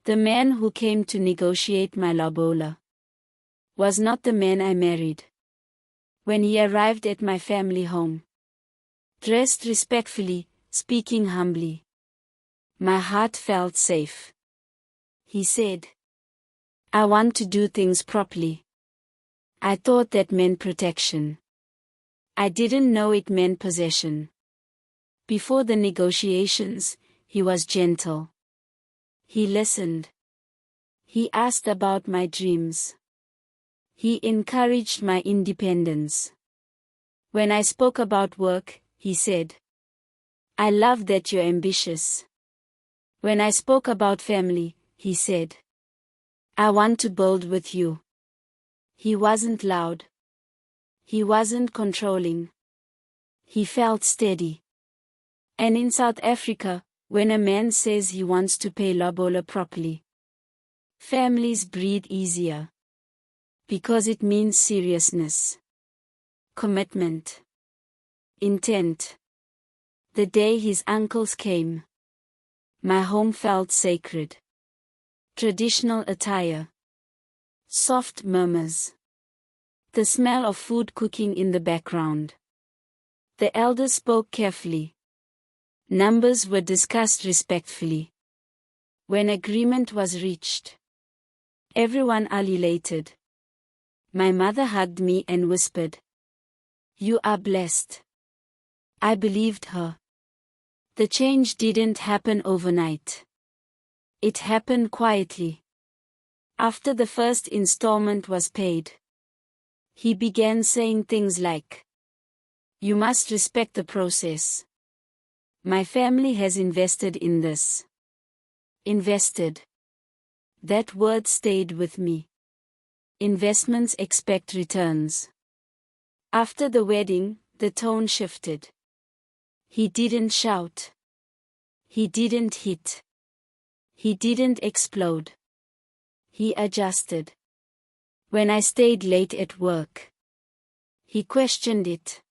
The man who came to negotiate my lobola was not the man I married. When he arrived at my family home, dressed respectfully, speaking humbly, my heart felt safe. He said, "I want to do things properly." I thought that meant protection. I didn't know it meant possession. Before the negotiations, he was gentle. He listened. He asked about my dreams. He encouraged my independence. When I spoke about work, he said, "I love that you're ambitious." When I spoke about family, he said, "I want to build with you." He wasn't loud. He wasn't controlling. He felt steady. And in South Africa, when a man says he wants to pay lobola properly, families breathe easier. Because it means seriousness, commitment, intent. The day his uncles came, my home felt sacred. Traditional attire, soft murmurs, the smell of food cooking in the background. The elders spoke carefully. Numbers were discussed respectfully. When agreement was reached, everyone ululated. My mother hugged me and whispered, "You are blessed." I believed her. The change didn't happen overnight. It happened quietly. After the first installment was paid, he began saying things like, "You must respect the process. My family has invested in this." Invested. That word stayed with me. Investments expect returns. After the wedding, the tone shifted. He didn't shout. He didn't hit. He didn't explode. He adjusted. When I stayed late at work, he questioned it.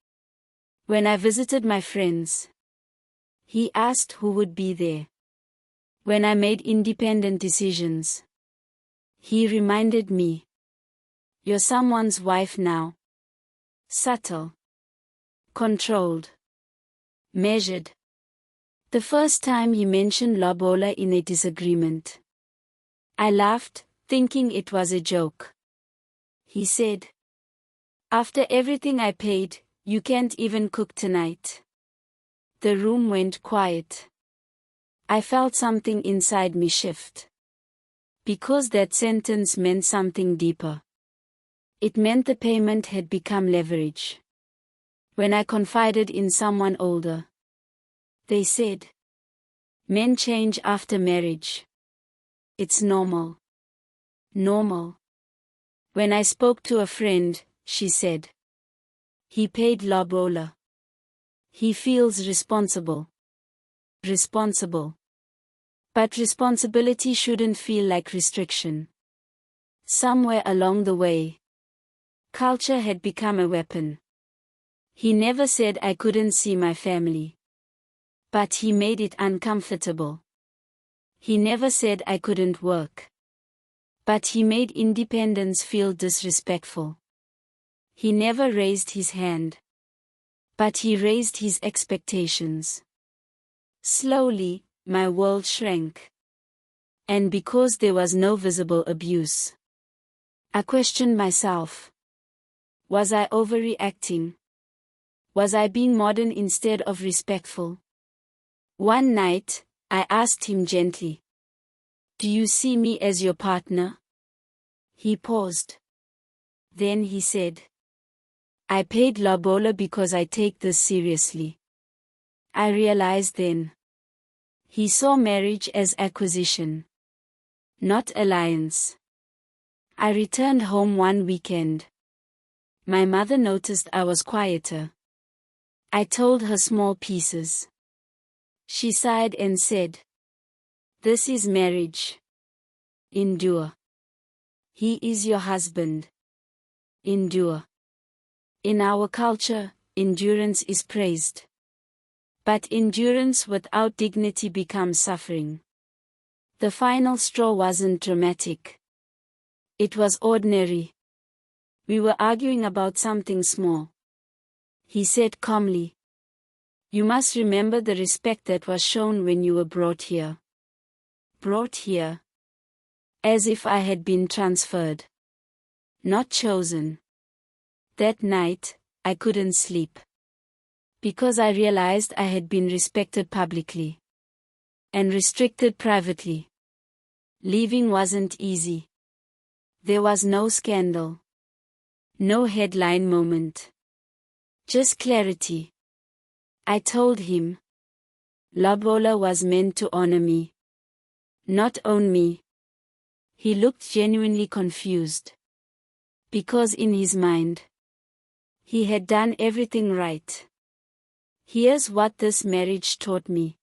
When I visited my friends, he asked who would be there. When I made independent decisions, he reminded me, "You're someone's wife now." Subtle. Controlled. Measured. The first time he mentioned lobola in a disagreement, I laughed, thinking it was a joke. He said, "After everything I paid, you can't even cook tonight." The room went quiet. I felt something inside me shift. Because that sentence meant something deeper. It meant the payment had become leverage. When I confided in someone older, they said, "Men change after marriage. It's normal." Normal. When I spoke to a friend, she said, "He paid lobola. He feels responsible." Responsible. But responsibility shouldn't feel like restriction. Somewhere along the way, culture had become a weapon. He never said I couldn't see my family. But he made it uncomfortable. He never said I couldn't work. But he made independence feel disrespectful. He never raised his hand. But he raised his expectations. Slowly, my world shrank. And because there was no visible abuse, I questioned myself. Was I overreacting? Was I being modern instead of respectful? One night, I asked him gently, "Do you see me as your partner?" He paused. Then he said, "I paid lobola because I take this seriously." I realized then. He saw marriage as acquisition, not alliance. I returned home one weekend. My mother noticed I was quieter. I told her small pieces. She sighed and said, "This is marriage. Endure. He is your husband. Endure." In our culture, endurance is praised. But endurance without dignity becomes suffering. The final straw wasn't dramatic. It was ordinary. We were arguing about something small. He said calmly, "You must remember the respect that was shown when you were brought here." Brought here. As if I had been transferred. Not chosen. That night, I couldn't sleep. Because I realized I had been respected publicly. And restricted privately. Leaving wasn't easy. There was no scandal. No headline moment. Just clarity. I told him. Lobola was meant to honor me. Not own me. He looked genuinely confused. Because in his mind, he had done everything right. Here's what this marriage taught me.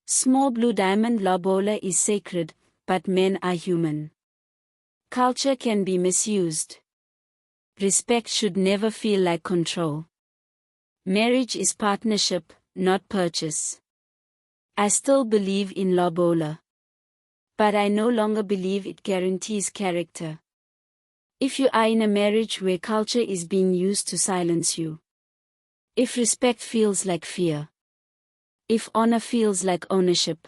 Small blue diamond Lobola is sacred, but men are human. Culture can be misused. Respect should never feel like control. Marriage is partnership, not purchase. I still believe in Lobola. But I no longer believe it guarantees character. If you are in a marriage where culture is being used to silence you. If respect feels like fear. If honor feels like ownership.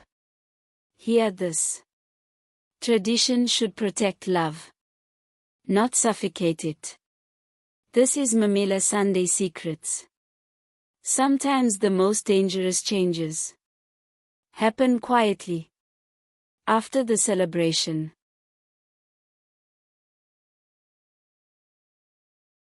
Hear this. Tradition should protect love. Not suffocate it. This is Mamela Sunday Secrets. Sometimes the most dangerous changes happen quietly. After the celebration.